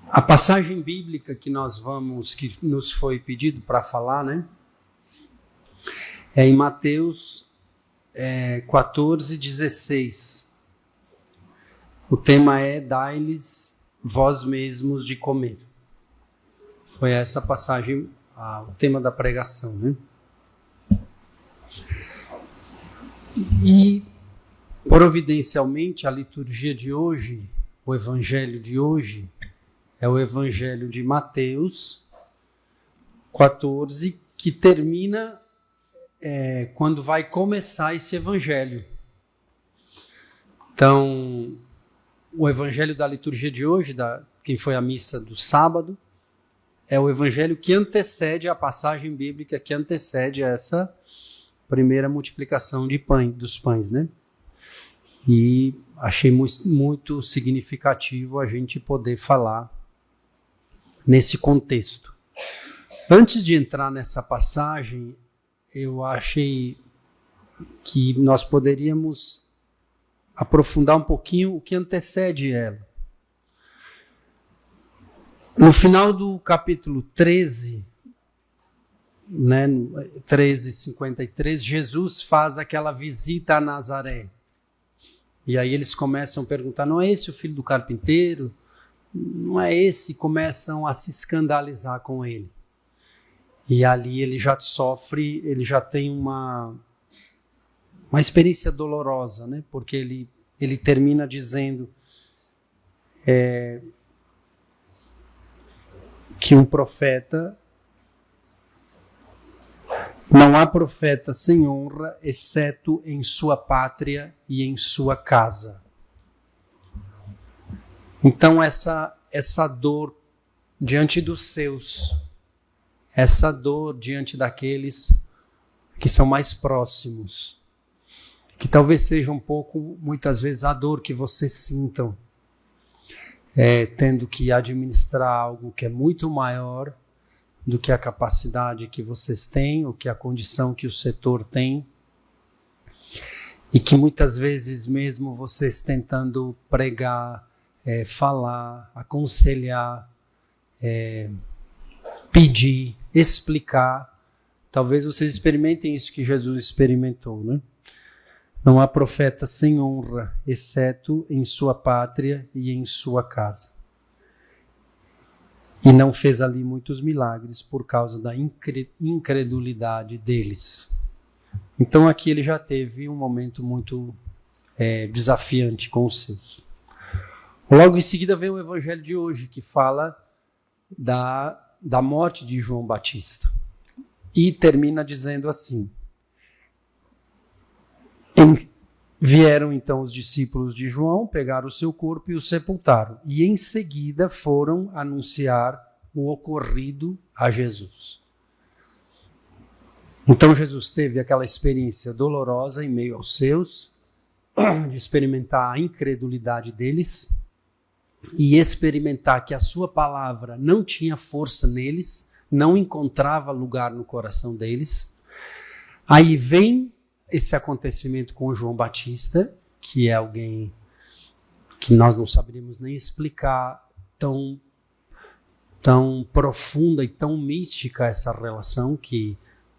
A passagem bíblica que nos foi pedido para falar, né? É em Mateus 14:16. O tema é: dai-lhes vós mesmos de comer. Foi essa passagem, o tema da pregação, né? E, providencialmente, a liturgia de hoje, o evangelho de hoje, é o evangelho de Mateus 14, que termina quando vai começar esse evangelho. Então, o evangelho da liturgia de hoje, quem foi à missa do sábado, é o evangelho que antecede a passagem bíblica, que antecede essa primeira multiplicação dos pães, né? E achei muito significativo a gente poder falar nesse contexto. Antes de entrar nessa passagem, eu achei que nós poderíamos aprofundar um pouquinho o que antecede ela. No final do capítulo 13, né, 13:53, Jesus faz aquela visita a Nazaré. E aí eles começam a perguntar: não é esse o filho do carpinteiro? Não é esse? Começam a se escandalizar com ele. E ali ele já sofre, ele já tem uma experiência dolorosa, né? Porque ele termina dizendo que um profeta, não há profeta sem honra, exceto em sua pátria e em sua casa. Então essa dor diante dos seus, essa dor diante daqueles que são mais próximos, que talvez seja um pouco, muitas vezes, a dor que vocês sintam, tendo que administrar algo que é muito maior do que a capacidade que vocês têm, ou que a condição que o setor tem, e que muitas vezes mesmo vocês tentando pregar, falar, aconselhar, pedir, explicar, talvez vocês experimentem isso que Jesus experimentou, né? Não há profeta sem honra, exceto em sua pátria e em sua casa. E não fez ali muitos milagres por causa da incredulidade deles. Então aqui ele já teve um momento muito desafiante com os seus. Logo em seguida vem o evangelho de hoje, que fala da morte de João Batista. E termina dizendo assim: vieram então os discípulos de João, pegaram o seu corpo e o sepultaram. E em seguida foram anunciar o ocorrido a Jesus. Então Jesus teve aquela experiência dolorosa em meio aos seus, de experimentar a incredulidade deles e experimentar que a sua palavra não tinha força neles, não encontrava lugar no coração deles. Aí vem esse acontecimento com João Batista, que é alguém que nós não saberíamos nem explicar, tão profunda e tão mística essa relação que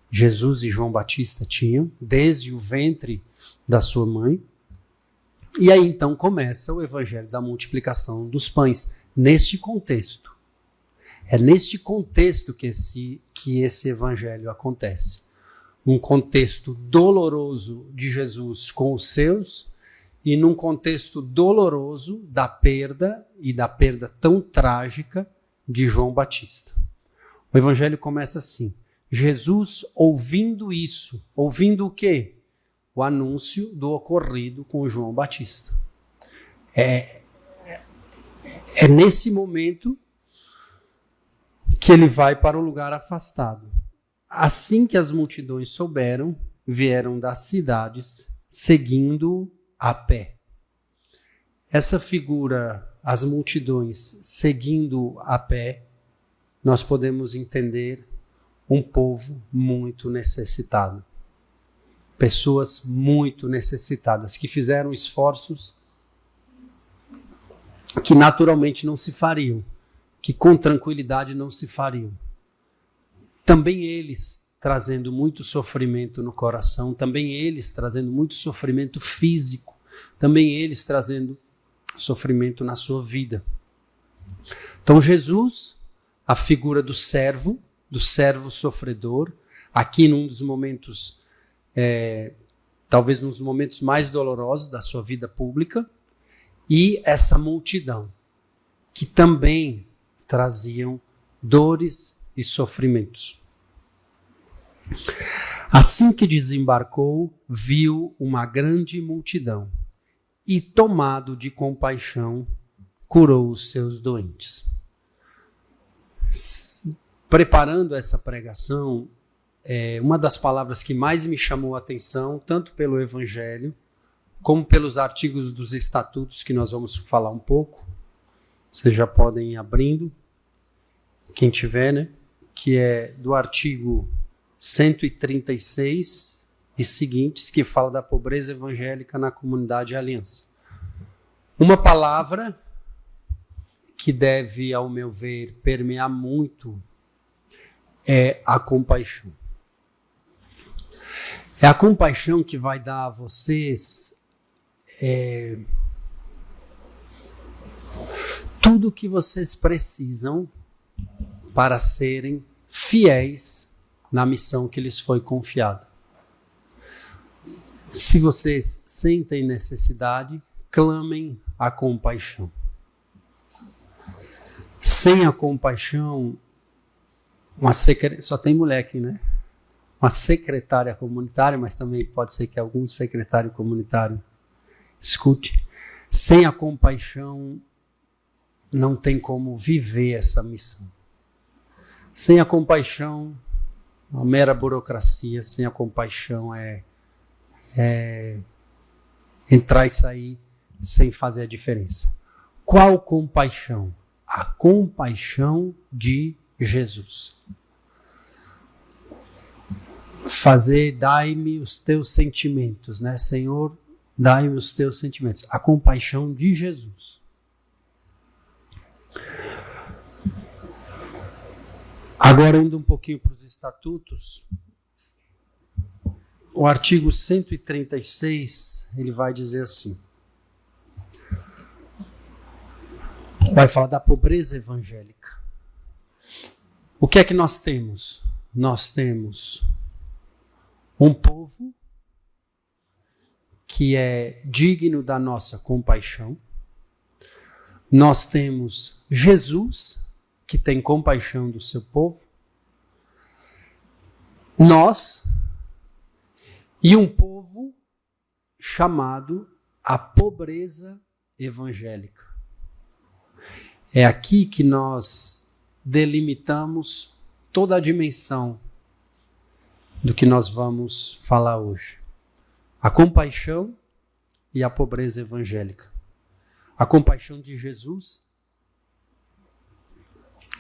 Jesus e João Batista tinham, desde o ventre da sua mãe. E aí então começa o evangelho da multiplicação dos pães, neste contexto. É neste contexto que esse evangelho acontece. Um contexto doloroso de Jesus com os seus e num contexto doloroso da perda tão trágica de João Batista. O evangelho começa assim: Jesus ouvindo isso, ouvindo o quê? O anúncio do ocorrido com João Batista. É nesse momento que ele vai para um lugar afastado. Assim que as multidões souberam, vieram das cidades, seguindo a pé. Essa figura, as multidões seguindo a pé, nós podemos entender um povo muito necessitado. Pessoas muito necessitadas, que fizeram esforços que naturalmente não se fariam, que com tranquilidade não se fariam. Também eles trazendo muito sofrimento no coração, também eles trazendo muito sofrimento físico, também eles trazendo sofrimento na sua vida. Então Jesus, a figura do servo sofredor, aqui num dos momentos, talvez nos momentos mais dolorosos da sua vida pública, e essa multidão, que também traziam dores e sofrimentos. Assim que desembarcou, viu uma grande multidão e, tomado de compaixão, curou os seus doentes. Preparando essa pregação, uma das palavras que mais me chamou a atenção, tanto pelo Evangelho, como pelos artigos dos estatutos, que nós vamos falar um pouco, vocês já podem ir abrindo, quem tiver, né? Que é do artigo 136 e seguintes, que fala da pobreza evangélica na comunidade Aliança. Uma palavra que deve, ao meu ver, permear muito é a compaixão. É a compaixão que vai dar a vocês tudo o que vocês precisam para serem fiéis na missão que lhes foi confiada. Se vocês sentem necessidade, clamem a compaixão. Sem a compaixão, só tem mulher aqui, né? Uma secretária comunitária, mas também pode ser que algum secretário comunitário escute. Sem a compaixão, não tem como viver essa missão. Sem a compaixão, uma mera burocracia. Sem a compaixão é entrar e sair sem fazer a diferença. Qual compaixão? A compaixão de Jesus. Dai-me os teus sentimentos, né? Senhor, dai-me os teus sentimentos. A compaixão de Jesus. Agora, indo um pouquinho para os estatutos, o artigo 136, ele vai dizer assim, vai falar da pobreza evangélica. O que é que nós temos? Nós temos um povo que é digno da nossa compaixão. Nós temos Jesus, que tem compaixão do seu povo. Nós e um povo chamado a pobreza evangélica. É aqui que nós delimitamos toda a dimensão do que nós vamos falar hoje. A compaixão e a pobreza evangélica. A compaixão de Jesus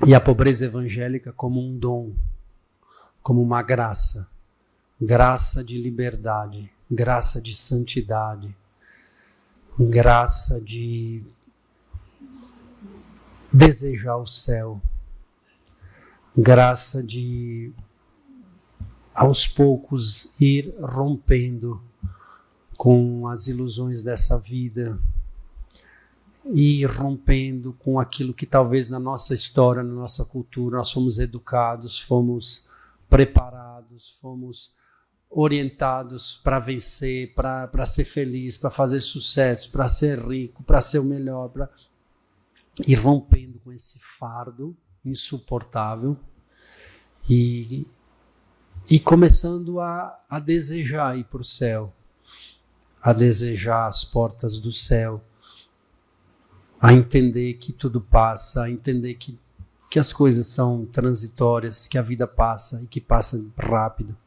e a pobreza evangélica como um dom, como uma graça. Graça de liberdade, graça de santidade, graça de desejar o céu, graça de, aos poucos, ir rompendo com as ilusões dessa vida, ir rompendo com aquilo que talvez na nossa história, na nossa cultura, nós fomos educados, fomos preparados, fomos orientados para vencer, para ser feliz, para fazer sucesso, para ser rico, para ser o melhor, para ir rompendo com esse fardo insuportável e começando a desejar ir para o céu, a desejar as portas do céu, a entender que tudo passa, a entender que as coisas são transitórias, que a vida passa e que passa rápido.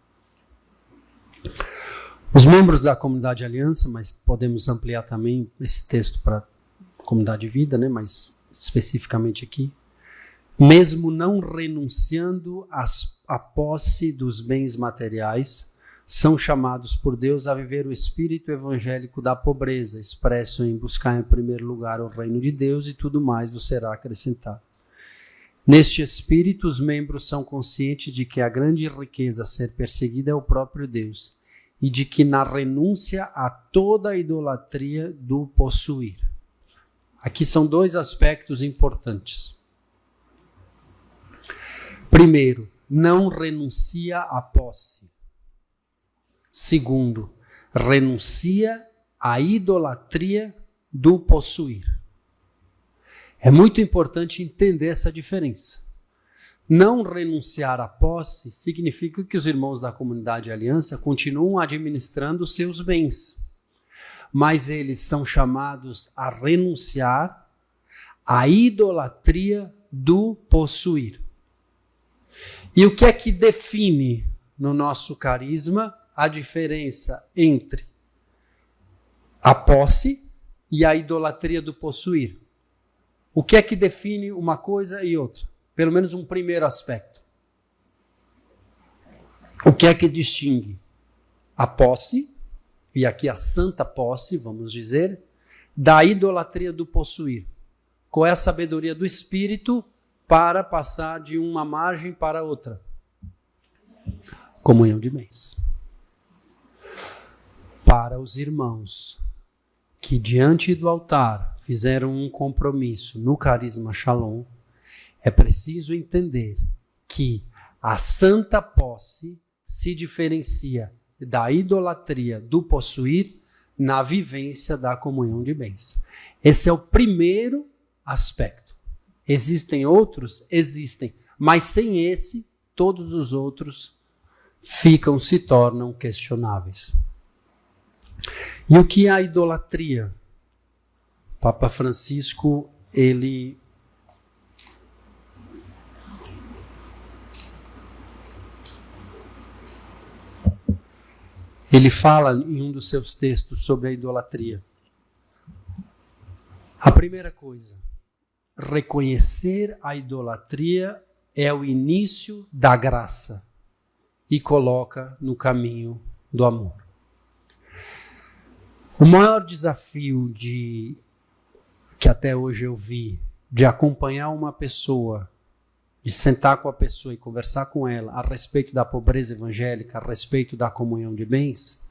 Os membros da comunidade Aliança, mas podemos ampliar também esse texto para a comunidade de vida, né? Mas especificamente aqui, mesmo não renunciando à posse dos bens materiais, são chamados por Deus a viver o espírito evangélico da pobreza, expresso em buscar em primeiro lugar o reino de Deus e tudo mais vos será acrescentado. Neste espírito, os membros são conscientes de que a grande riqueza a ser perseguida é o próprio Deus e de que na renúncia a toda a idolatria do possuir. Aqui são dois aspectos importantes. Primeiro, não renuncia à posse. Segundo, renuncia à idolatria do possuir. É muito importante entender essa diferença. Não renunciar à posse significa que os irmãos da comunidade Aliança continuam administrando seus bens, mas eles são chamados a renunciar à idolatria do possuir. E o que é que define no nosso carisma a diferença entre a posse e a idolatria do possuir? O que é que define uma coisa e outra? Pelo menos um primeiro aspecto. O que é que distingue a posse, e aqui a santa posse, vamos dizer, da idolatria do possuir? Qual é a sabedoria do Espírito para passar de uma margem para outra? Comunhão de bens. Para os irmãos que diante do altar fizeram um compromisso no carisma Shalom, é preciso entender que a santa posse se diferencia da idolatria do possuir na vivência da comunhão de bens. Esse é o primeiro aspecto. Existem outros? Existem. Mas sem esse, todos os outros se tornam questionáveis. E o que é a idolatria? Papa Francisco, ele fala em um dos seus textos sobre a idolatria. A primeira coisa, reconhecer a idolatria é o início da graça e coloca no caminho do amor. O maior desafio que até hoje eu vi de acompanhar uma pessoa, de sentar com a pessoa e conversar com ela a respeito da pobreza evangélica, a respeito da comunhão de bens,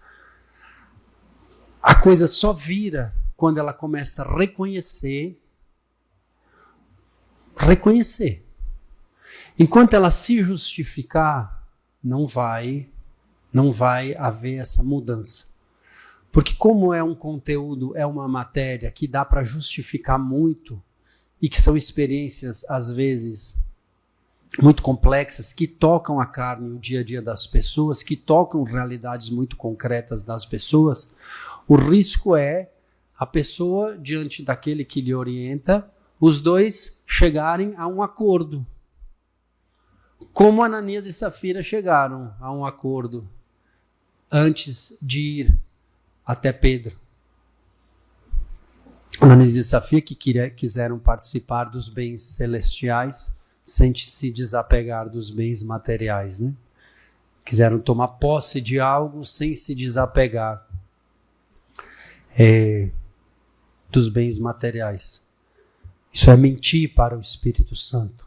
a coisa só vira quando ela começa a reconhecer. Enquanto ela se justificar, não vai haver essa mudança. Porque como é um conteúdo, é uma matéria que dá para justificar muito e que são experiências, às vezes, muito complexas, que tocam a carne, o dia a dia das pessoas, que tocam realidades muito concretas das pessoas, o risco é a pessoa, diante daquele que lhe orienta, os dois chegarem a um acordo. Como Ananias e Safira chegaram a um acordo antes de ir até Pedro. Ananias e Safira que quiseram participar dos bens celestiais sem se desapegar dos bens materiais, né? Quiseram tomar posse de algo sem se desapegar dos bens materiais. Isso é mentir para o Espírito Santo.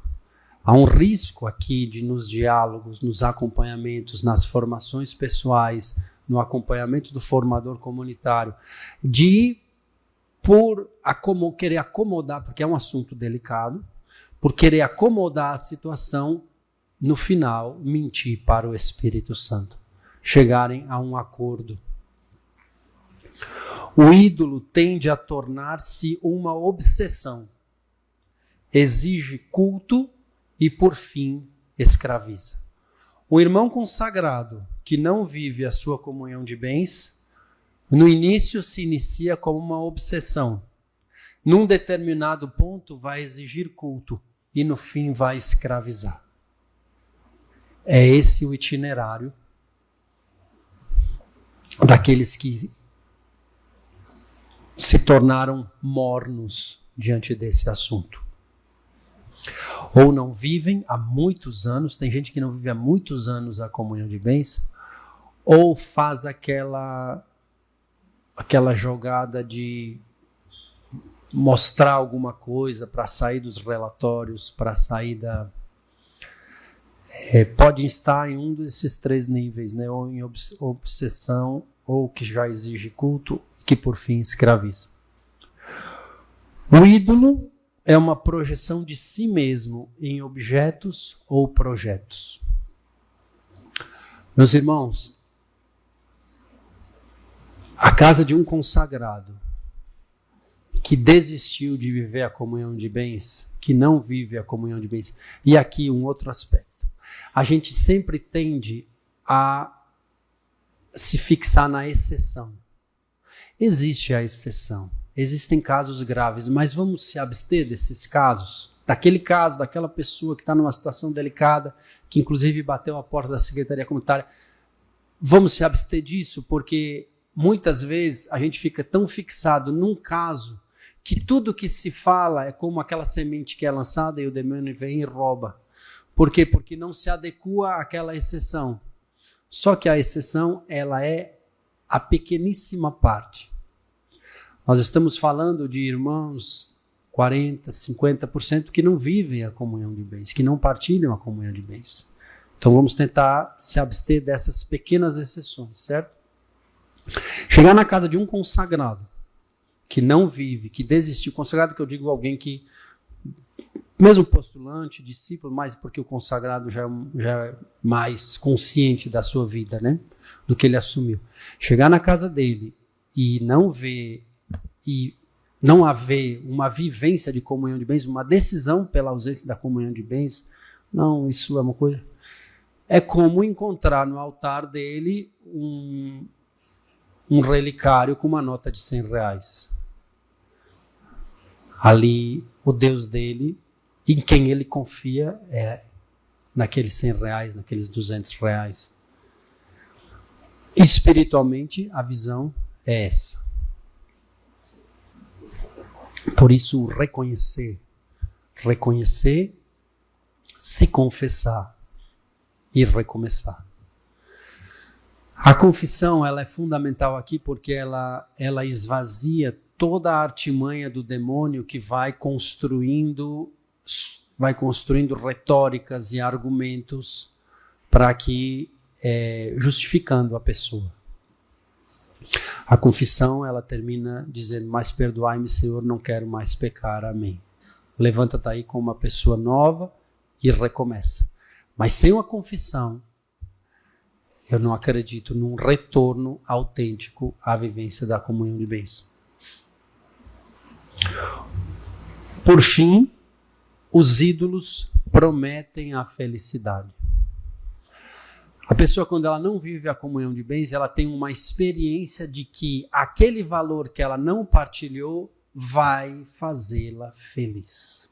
Há um risco aqui nos diálogos, nos acompanhamentos, nas formações pessoais, no acompanhamento do formador comunitário, por querer acomodar, porque é um assunto delicado, por querer acomodar a situação, no final, mentir para o Espírito Santo. Chegarem a um acordo. O ídolo tende a tornar-se uma obsessão. Exige culto e, por fim, escraviza. O irmão consagrado que não vive a sua comunhão de bens, no início se inicia como uma obsessão. Num determinado ponto vai exigir culto e no fim vai escravizar. É esse o itinerário daqueles que se tornaram mornos diante desse assunto. Ou não vivem há muitos anos, tem gente que não vive há muitos anos a comunhão de bens, ou faz aquela jogada de mostrar alguma coisa para sair dos relatórios, para sair da... pode estar em um desses 3 níveis, né? Ou em obsessão, ou que já exige culto, que por fim escraviza. O ídolo é uma projeção de si mesmo em objetos ou projetos. Meus irmãos, a casa de um consagrado que desistiu de viver a comunhão de bens, que não vive a comunhão de bens. E aqui um outro aspecto. A gente sempre tende a se fixar na exceção. Existe a exceção. Existem casos graves, mas vamos se abster desses casos? Daquele caso, daquela pessoa que está numa situação delicada, que inclusive bateu a porta da Secretaria Comunitária. Vamos se abster disso, porque muitas vezes a gente fica tão fixado num caso que tudo que se fala é como aquela semente que é lançada e o demônio vem e rouba. Por quê? Porque não se adequa àquela exceção. Só que a exceção, ela é a pequeníssima parte. Nós estamos falando de irmãos 40%, 50% que não vivem a comunhão de bens, que não partilham a comunhão de bens. Então vamos tentar se abster dessas pequenas exceções, certo? Chegar na casa de um consagrado que não vive, que desistiu, consagrado que eu digo alguém que, mesmo postulante, discípulo, mas porque o consagrado já é mais consciente da sua vida, né? Do que ele assumiu. Chegar na casa dele e não ver, e não haver uma vivência de comunhão de bens, uma decisão pela ausência da comunhão de bens, não, isso é uma coisa... É como encontrar no altar dele um relicário com uma nota de R$100. Ali, o Deus dele, em quem ele confia, é naqueles R$100, naqueles R$200. Espiritualmente, a visão é essa. Por isso, reconhecer, se confessar e recomeçar. A confissão, ela é fundamental aqui porque ela esvazia toda a artimanha do demônio que vai construindo retóricas e argumentos para que justificando a pessoa. A confissão, ela termina dizendo: mas perdoai-me, Senhor, não quero mais pecar, amém. Levanta-te aí como uma pessoa nova e recomeça. Mas sem uma confissão, eu não acredito num retorno autêntico à vivência da comunhão de bens. Por fim, os ídolos prometem a felicidade. A pessoa, quando ela não vive a comunhão de bens, ela tem uma experiência de que aquele valor que ela não partilhou vai fazê-la feliz.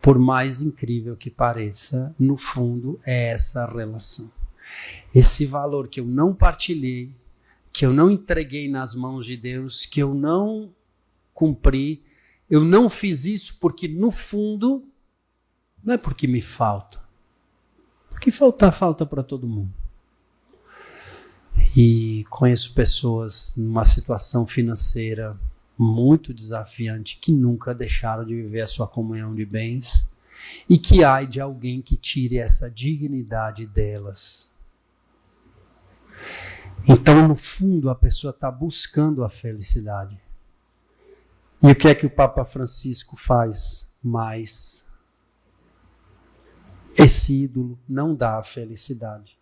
Por mais incrível que pareça, no fundo é essa a relação. Esse valor que eu não partilhei, que eu não entreguei nas mãos de Deus, que eu não cumpri, eu não fiz isso porque no fundo, não é porque me falta. Porque falta para todo mundo. E conheço pessoas numa situação financeira muito desafiante que nunca deixaram de viver a sua comunhão de bens e que ai de alguém que tire essa dignidade delas. Então, no fundo, a pessoa está buscando a felicidade. E o que é que o Papa Francisco faz? Mas esse ídolo não dá a felicidade.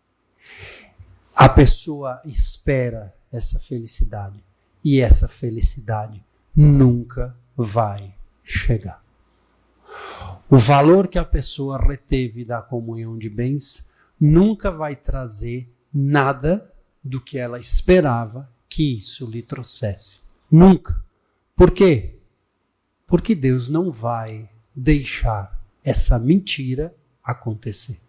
A pessoa espera essa felicidade e essa felicidade nunca vai chegar. O valor que a pessoa reteve da comunhão de bens nunca vai trazer nada do que ela esperava que isso lhe trouxesse. Nunca. Por quê? Porque Deus não vai deixar essa mentira acontecer.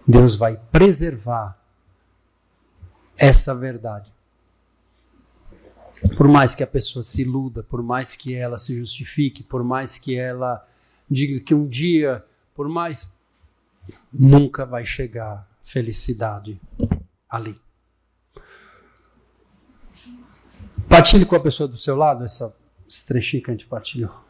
Deus vai preservar essa verdade. Por mais que a pessoa se iluda, por mais que ela se justifique, por mais que ela diga que um dia, nunca vai chegar felicidade ali. Partilhe com a pessoa do seu lado esse trechinho que a gente partilhou.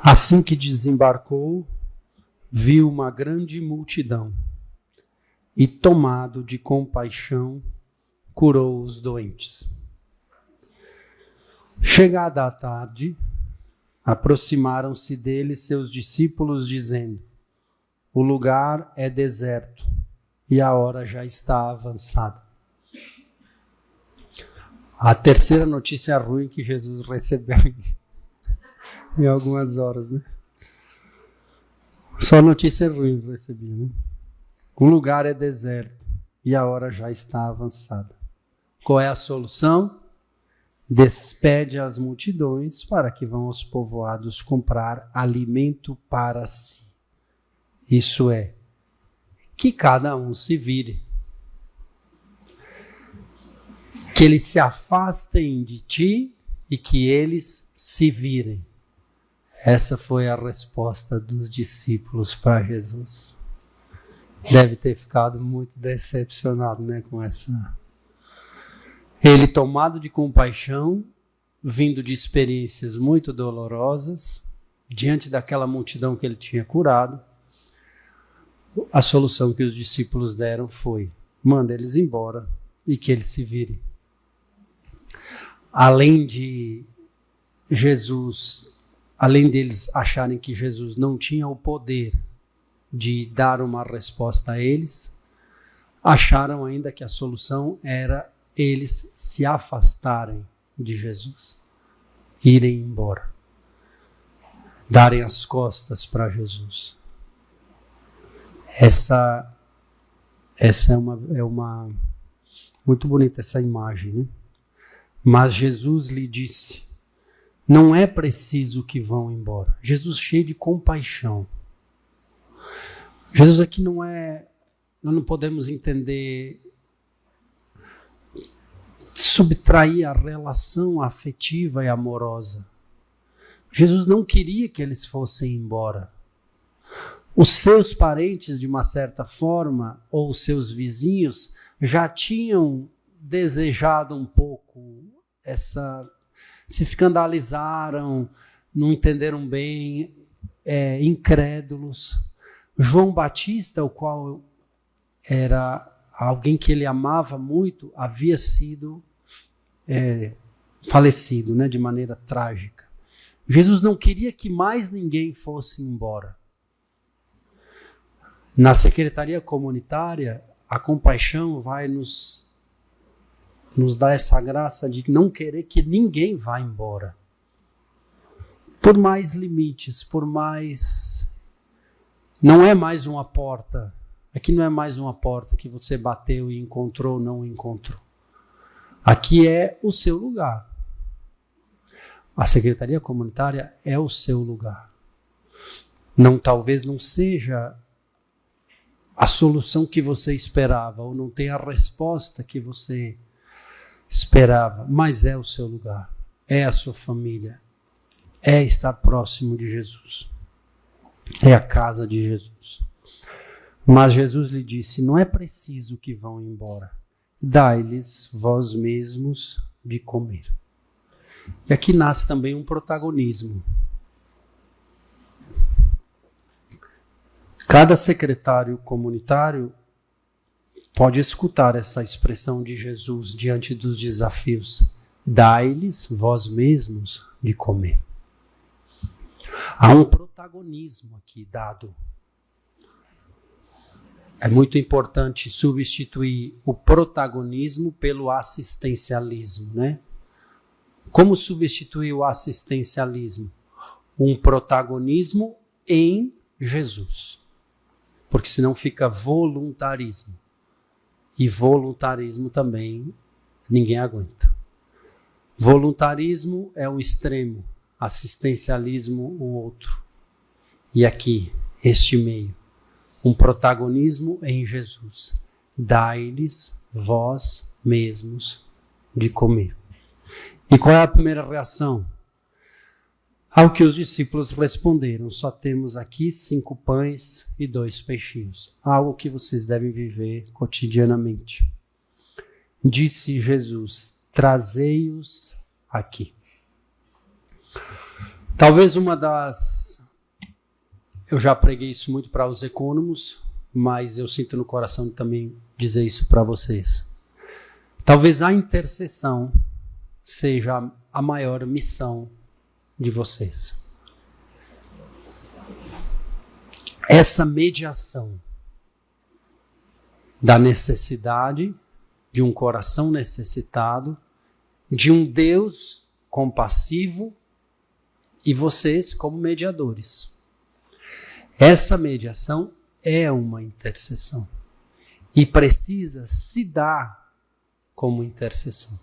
Assim que desembarcou, viu uma grande multidão e, tomado de compaixão, curou os doentes. Chegada a tarde, aproximaram-se dele seus discípulos, dizendo: o lugar é deserto e a hora já está avançada. A terceira notícia ruim que Jesus recebeu em algumas horas, né? Só notícia ruim que recebi, né? O lugar é deserto e a hora já está avançada. Qual é a solução? Despede as multidões para que vão aos povoados comprar alimento para si. Isso é, que cada um se vire. Que eles se afastem de ti e que eles se virem. Essa foi a resposta dos discípulos para Jesus. Deve ter ficado muito decepcionado, né, com essa. Ele, tomado de compaixão, vindo de experiências muito dolorosas, diante daquela multidão que ele tinha curado, a solução que os discípulos deram foi: manda eles embora e que eles se virem. Além deles acharem que Jesus não tinha o poder de dar uma resposta a eles, acharam ainda que a solução era eles se afastarem de Jesus, irem embora, darem as costas para Jesus. Essa é uma muito bonita essa imagem, né? Mas Jesus lhe disse: não é preciso que vão embora. Jesus cheio de compaixão. Jesus aqui nós não podemos entender, subtrair a relação afetiva e amorosa. Jesus não queria que eles fossem embora. Os seus parentes, de uma certa forma, ou os seus vizinhos, já tinham desejado um pouco se escandalizaram, não entenderam bem, incrédulos. João Batista, o qual era alguém que ele amava muito, havia sido falecido, né, de maneira trágica. Jesus não queria que mais ninguém fosse embora. Na secretaria comunitária, a compaixão vai nos dá essa graça de não querer que ninguém vá embora. Por mais limites, por mais... Não é mais uma porta. Aqui não é mais uma porta que você bateu e encontrou ou não encontrou. Aqui é o seu lugar. A secretaria comunitária é o seu lugar. Talvez não seja a solução que você esperava, ou não tem a resposta que você esperava, mas é o seu lugar, é a sua família, é estar próximo de Jesus, é a casa de Jesus. Mas Jesus lhe disse: não é preciso que vão embora, dai-lhes vós mesmos de comer. E aqui nasce também um protagonismo. Cada secretário comunitário pode escutar essa expressão de Jesus diante dos desafios: dai-lhes vós mesmos de comer. Há um protagonismo aqui dado. É muito importante substituir o protagonismo pelo assistencialismo, né? Como substituir o assistencialismo? Um protagonismo em Jesus. Porque senão fica voluntarismo. E voluntarismo também ninguém aguenta. Voluntarismo é um extremo, assistencialismo o outro. E aqui, este meio, um protagonismo em Jesus. Dai-lhes vós mesmos de comer. E qual é a primeira reação? Ao que os discípulos responderam: só temos aqui 5 pães e 2 peixinhos. Algo que vocês devem viver cotidianamente. Disse Jesus: trazei-os aqui. Talvez uma das... Eu já preguei isso muito para os ecônomos, mas eu sinto no coração de também dizer isso para vocês. Talvez a intercessão seja a maior missão de vocês. Essa mediação da necessidade, de um coração necessitado, de um Deus compassivo e vocês como mediadores. Essa mediação é uma intercessão e precisa se dar como intercessão,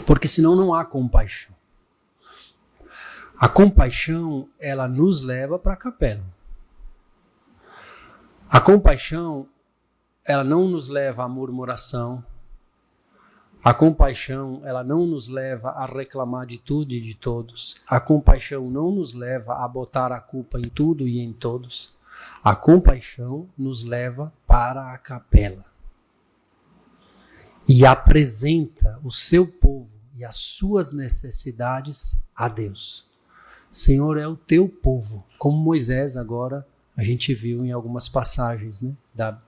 porque senão não há compaixão. A compaixão, ela nos leva para a capela. A compaixão, ela não nos leva à murmuração. A compaixão, ela não nos leva a reclamar de tudo e de todos. A compaixão não nos leva a botar a culpa em tudo e em todos. A compaixão nos leva para a capela e apresenta o seu povo e as suas necessidades a Deus. Senhor, é o teu povo, como Moisés agora a gente viu em algumas passagens, né, da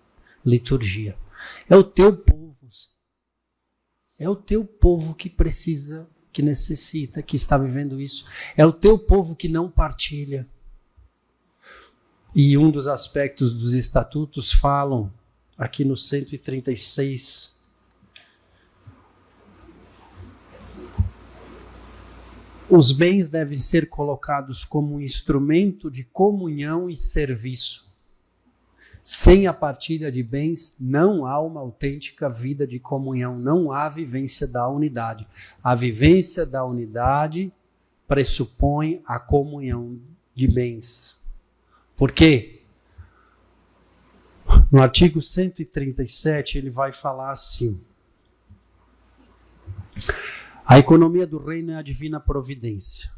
liturgia. É o teu povo. É o teu povo que precisa, que necessita, que está vivendo isso. É o teu povo que não partilha. E um dos aspectos dos estatutos falam, aqui no 136, os bens devem ser colocados como um instrumento de comunhão e serviço. Sem a partilha de bens, não há uma autêntica vida de comunhão, não há vivência da unidade. A vivência da unidade pressupõe a comunhão de bens. Por quê? No artigo 137, ele vai falar assim: a economia do reino é a divina providência.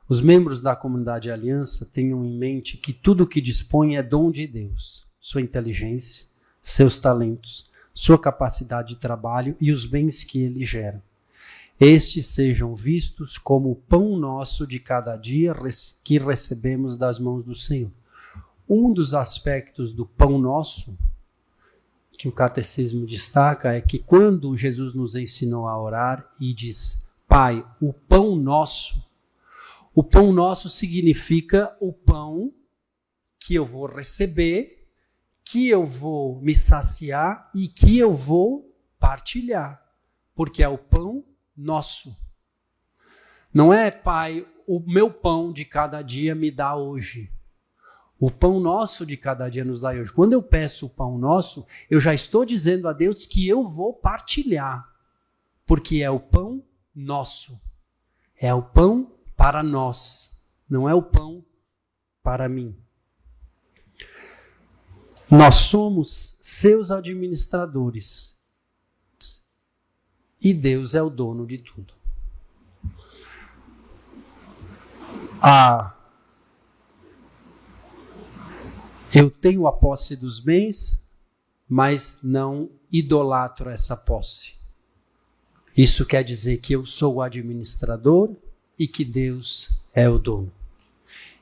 Os membros da comunidade aliança tenham em mente que tudo o que dispõe é dom de Deus. Sua inteligência, seus talentos, sua capacidade de trabalho e os bens que ele gera. Estes sejam vistos como o pão nosso de cada dia que recebemos das mãos do Senhor. Um dos aspectos do pão nosso, que o catecismo destaca, é que quando Jesus nos ensinou a orar e diz: Pai, o pão nosso significa o pão que eu vou receber, que eu vou me saciar e que eu vou partilhar, porque é o pão nosso. Não é, Pai, o meu pão de cada dia me dá hoje. O pão nosso de cada dia nos dá hoje. Quando eu peço o pão nosso, eu já estou dizendo a Deus que eu vou partilhar, porque é o pão nosso. É o pão para nós, não é o pão para mim. Nós somos seus administradores e Deus é o dono de tudo. Eu tenho a posse dos bens, mas não idolatro essa posse. Isso quer dizer que eu sou o administrador e que Deus é o dono.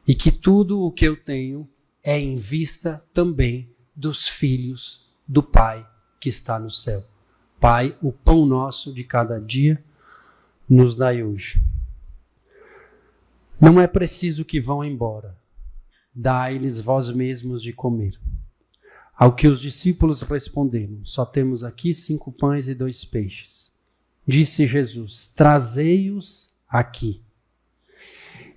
E que tudo o que eu tenho é em vista também dos filhos do Pai que está no céu. Pai, o pão nosso de cada dia nos dai hoje. Não é preciso que vão embora. Dai-lhes vós mesmos de comer. Ao que os discípulos responderam, só temos aqui 5 pães e 2 peixes. Disse Jesus, trazei-os aqui.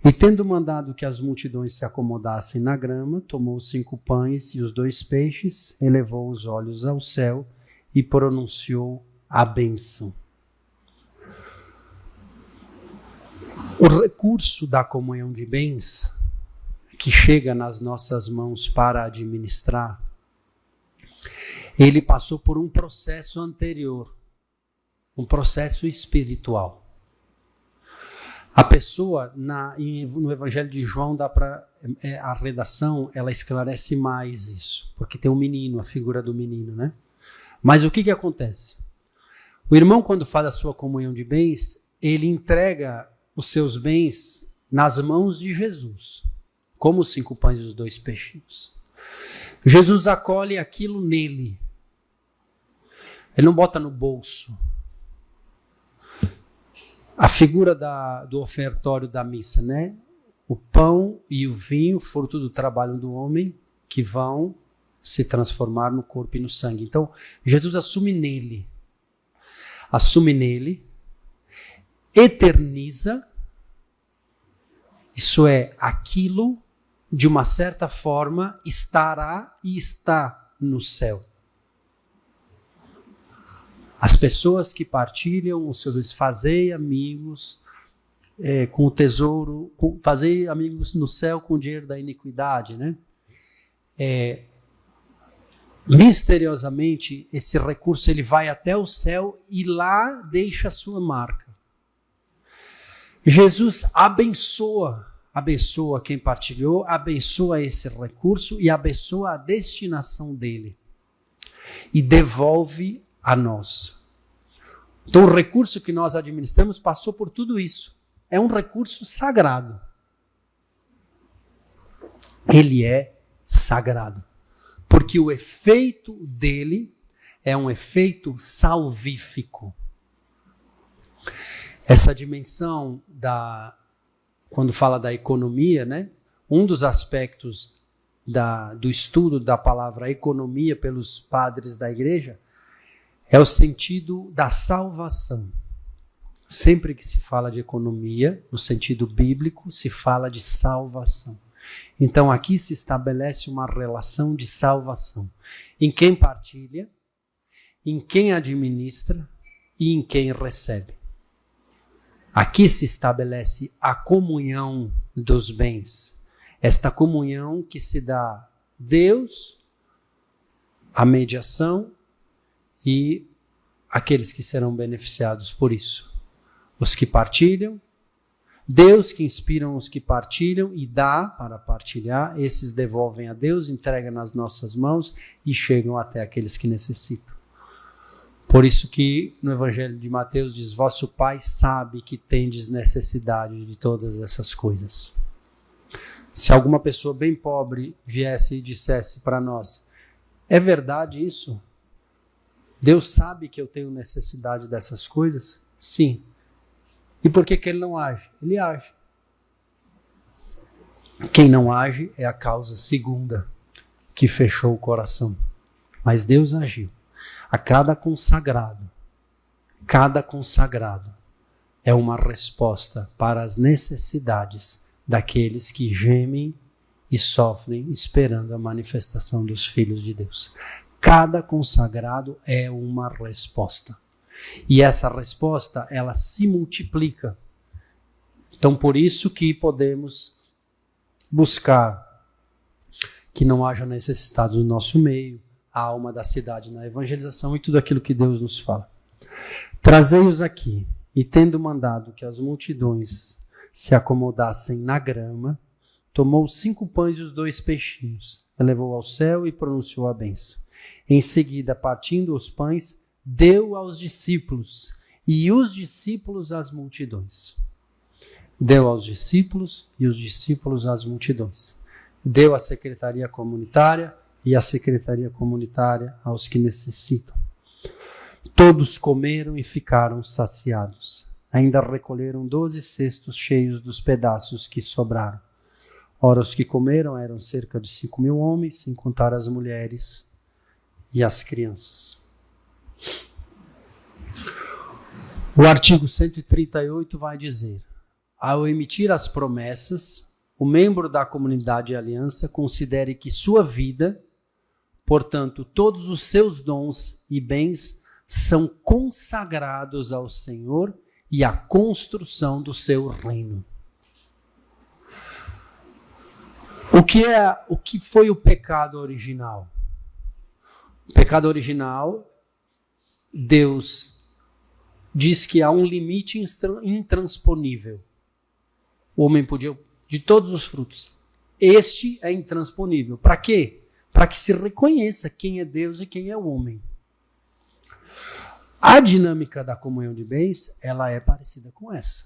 E tendo mandado que as multidões se acomodassem na grama, tomou os 5 pães e os 2 peixes, elevou os olhos ao céu e pronunciou a bênção. O recurso da comunhão de bens, que chega nas nossas mãos para administrar, ele passou por um processo anterior, um processo espiritual. A pessoa, no Evangelho de João, a redação, ela esclarece mais isso, porque tem um menino, a figura do menino, né? Mas o que acontece? O irmão, quando faz a sua comunhão de bens, ele entrega os seus bens nas mãos de Jesus, como os 5 pães e os 2 peixinhos. Jesus acolhe aquilo nele. Ele não bota no bolso. A figura do ofertório da missa, né? O pão e o vinho, fruto do trabalho do homem, que vão se transformar no corpo e no sangue. Então, Jesus assume nele, eterniza, isso é, aquilo, de uma certa forma, estará e está no céu. As pessoas que partilham os seus, fazei amigos com o tesouro, fazei amigos no céu com o dinheiro da iniquidade, né? Misteriosamente, esse recurso ele vai até o céu e lá deixa a sua marca. Jesus abençoa quem partilhou, abençoa esse recurso e abençoa a destinação dele. E devolve a nós. Então o recurso que nós administramos passou por tudo isso. É um recurso sagrado. Ele é sagrado. Porque o efeito dele é um efeito salvífico. Essa dimensão quando fala da economia, né? Um dos aspectos do estudo da palavra economia pelos padres da igreja é o sentido da salvação. Sempre que se fala de economia, no sentido bíblico, se fala de salvação. Então aqui se estabelece uma relação de salvação em quem partilha, em quem administra e em quem recebe. Aqui se estabelece a comunhão dos bens. Esta comunhão que se dá Deus, a mediação e aqueles que serão beneficiados por isso. Os que partilham, Deus que inspiram os que partilham e dá para partilhar, esses devolvem a Deus, entregam nas nossas mãos e chegam até aqueles que necessitam. Por isso que no Evangelho de Mateus diz, vosso Pai sabe que tendes necessidade de todas essas coisas. Se alguma pessoa bem pobre viesse e dissesse para nós, é verdade isso? Deus sabe que eu tenho necessidade dessas coisas? Sim. E por que ele não age? Ele age. Quem não age é a causa segunda que fechou o coração. Mas Deus agiu. A cada consagrado é uma resposta para as necessidades daqueles que gemem e sofrem esperando a manifestação dos filhos de Deus. Cada consagrado é uma resposta. E essa resposta, ela se multiplica. Então, por isso que podemos buscar que não haja necessitados no nosso meio, a alma da cidade na evangelização e tudo aquilo que Deus nos fala. Trazei-os aqui, e tendo mandado que as multidões se acomodassem na grama, tomou 5 pães e os 2 peixinhos, elevou ao céu e pronunciou a bênção. Em seguida, partindo os pães, deu aos discípulos, e os discípulos às multidões. Deu aos discípulos e os discípulos às multidões. Deu à secretaria comunitária e à secretaria comunitária aos que necessitam. Todos comeram e ficaram saciados. Ainda recolheram 12 cestos cheios dos pedaços que sobraram. Ora, os que comeram eram cerca de 5.000 homens, sem contar as mulheres e as crianças. O artigo 138 vai dizer: ao emitir as promessas, o membro da comunidade de aliança considere que sua vida, portanto, todos os seus dons e bens são consagrados ao Senhor e à construção do seu reino. O que foi o pecado original? O pecado original, Deus diz que há um limite intransponível. O homem podia, de todos os frutos, este é intransponível. Para quê? Para que se reconheça quem é Deus e quem é o homem. A dinâmica da comunhão de bens, ela é parecida com essa.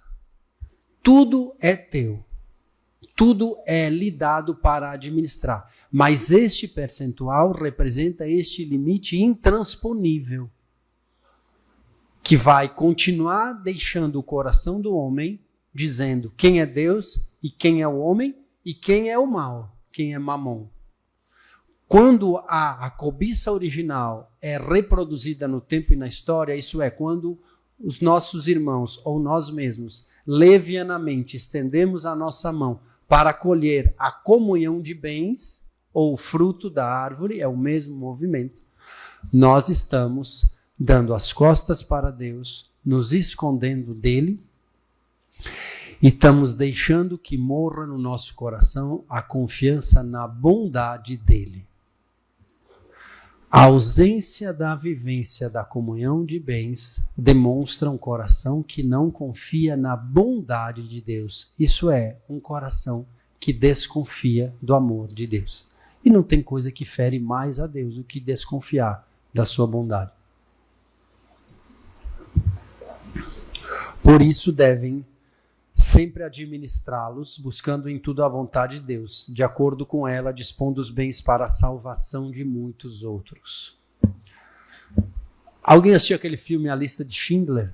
Tudo é teu. Tudo é lhe dado para administrar. Mas este percentual representa este limite intransponível, que vai continuar deixando o coração do homem dizendo quem é Deus e quem é o homem e quem é o mal, quem é Mamon. Quando a cobiça original é reproduzida no tempo e na história, isso é, quando os nossos irmãos ou nós mesmos levianamente estendemos a nossa mão para colher a comunhão de bens ou o fruto da árvore, é o mesmo movimento, nós estamos dando as costas para Deus, nos escondendo dele, e estamos deixando que morra no nosso coração a confiança na bondade dele. A ausência da vivência da comunhão de bens demonstra um coração que não confia na bondade de Deus. Isso é, um coração que desconfia do amor de Deus. E não tem coisa que fere mais a Deus do que desconfiar da sua bondade. Por isso devem sempre administrá-los, buscando em tudo a vontade de Deus, de acordo com ela, dispondo os bens para a salvação de muitos outros. Alguém assistiu aquele filme A Lista de Schindler?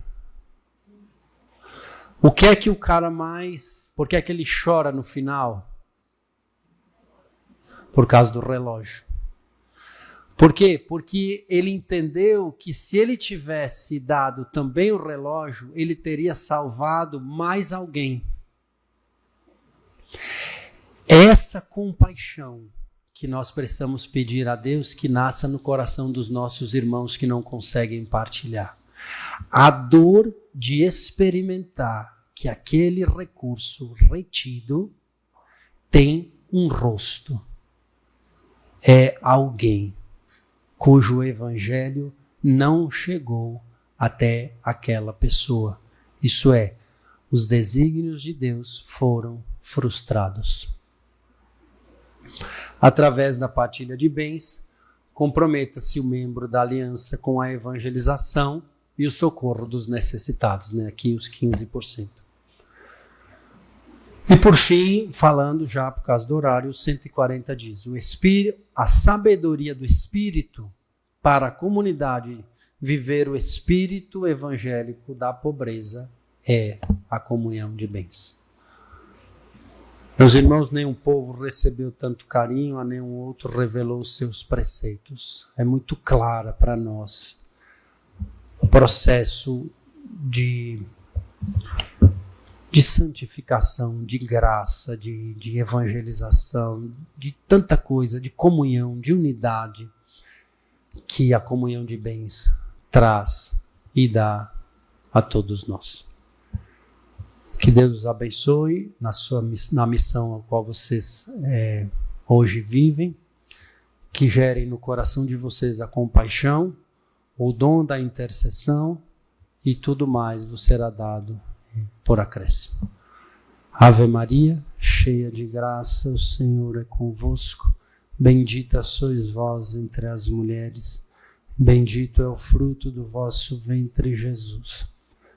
O que é que o cara mais... Por que é que ele chora no final? Por causa do relógio. Por quê? Porque ele entendeu que se ele tivesse dado também o relógio, ele teria salvado mais alguém. Essa compaixão que nós precisamos pedir a Deus que nasça no coração dos nossos irmãos que não conseguem partilhar. A dor de experimentar que aquele recurso retido tem um rosto. É alguém cujo evangelho não chegou até aquela pessoa. Isso é, os desígnios de Deus foram frustrados. Através da partilha de bens, comprometa-se o membro da aliança com a evangelização e o socorro dos necessitados, né? Aqui os 15%. E por fim, falando já por causa do horário, 140 diz, a sabedoria do Espírito para a comunidade viver o espírito evangélico da pobreza é a comunhão de bens. Meus irmãos, nenhum povo recebeu tanto carinho, a nenhum outro revelou os seus preceitos. É muito clara para nós o processo de santificação, de graça, de evangelização, de tanta coisa, de comunhão, de unidade, que a comunhão de bens traz e dá a todos nós. Que Deus os abençoe na missão a qual vocês hoje vivem. que gerem no coração de vocês a compaixão, o dom da intercessão, e tudo mais vos será dado por acréscimo. Ave Maria, cheia de graça, o Senhor é convosco. Bendita sois vós entre as mulheres, bendito é o fruto do vosso ventre, Jesus.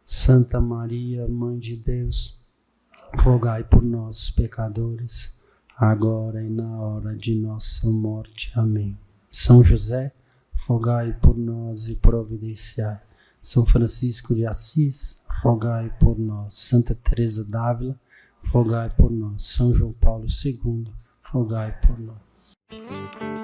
Santa Maria, Mãe de Deus, rogai por nós, pecadores, agora e na hora de nossa morte. Amém. São José, rogai por nós e providenciai. São Francisco de Assis, rogai por nós. Santa Teresa d'Ávila, rogai por nós. São João Paulo II, rogai por nós.